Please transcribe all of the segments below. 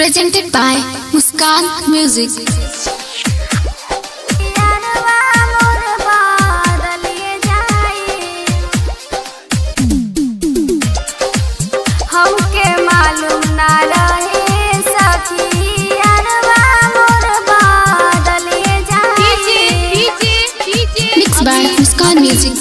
Presented by Muskan Music. Mixed by Muskan Music.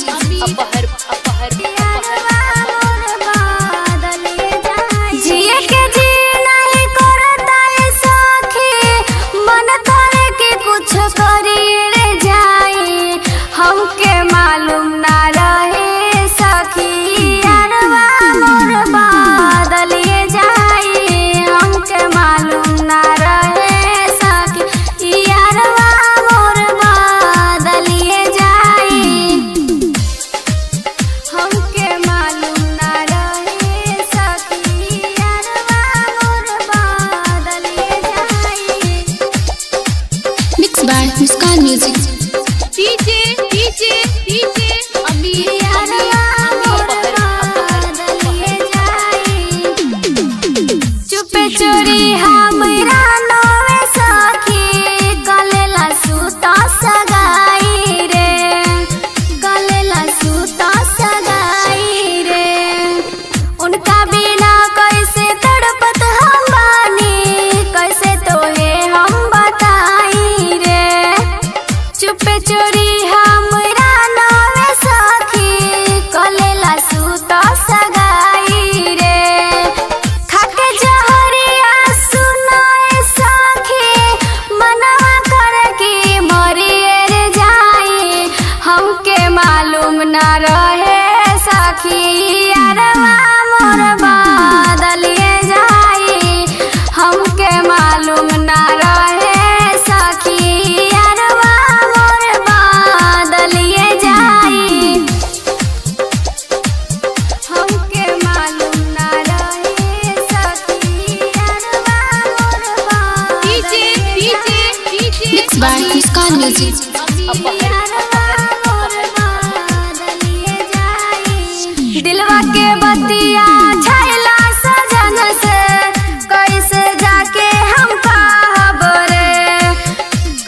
By Muskan Music. चुपे चोरी हमरा नवे सखी गलेला सूता सगाई रे, गलेला सूता सगाई रे। उनका बिना कैसे तड़पत हम बानी, कैसे तोहे हम बताई रे। चुपे चोरी हमरा नवे सखी गलेला सूता सगाई रे। खाके जहरिया सुनाए सखी मनवा कर की मरिए रे जाई। हमके मालूम न रहे सखी यारवा मोर बदलिए जाई। हमके मालूम न रहे सखी यारवा मोर बदलिए जाई। हमके मालूम न रहे सखी यारवा मोर Mixed by Muskan Music. दिलवा के बतिया छैला सजन से कैसे जाके हम कहब रे,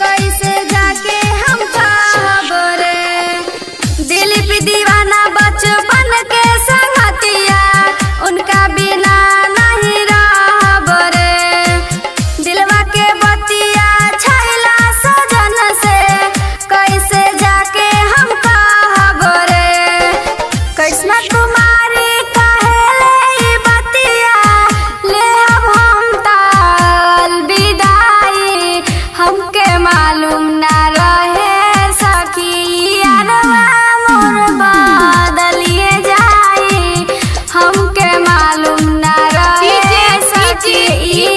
कैसे जाके हम कहब रे। दिल पे दीवाना बचपन के संगतिया उनका बिना नहीं रहब रे। दिलवा के बतिया छैला सजन से कैसे जाके हम कहब रे। कृष्णा कुमारी कहेले बतिया ले अब हम ताल विदाई। हमके मालूम न रहे सखी यारवा मोर बदलिए जाई। हमके मालूम न रहे सखी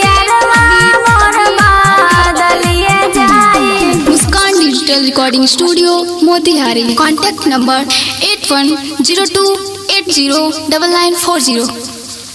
यारवा मोर बदलिए जाई। Muskan Digital Recording Studio, Motihari. Contact number 8102809940.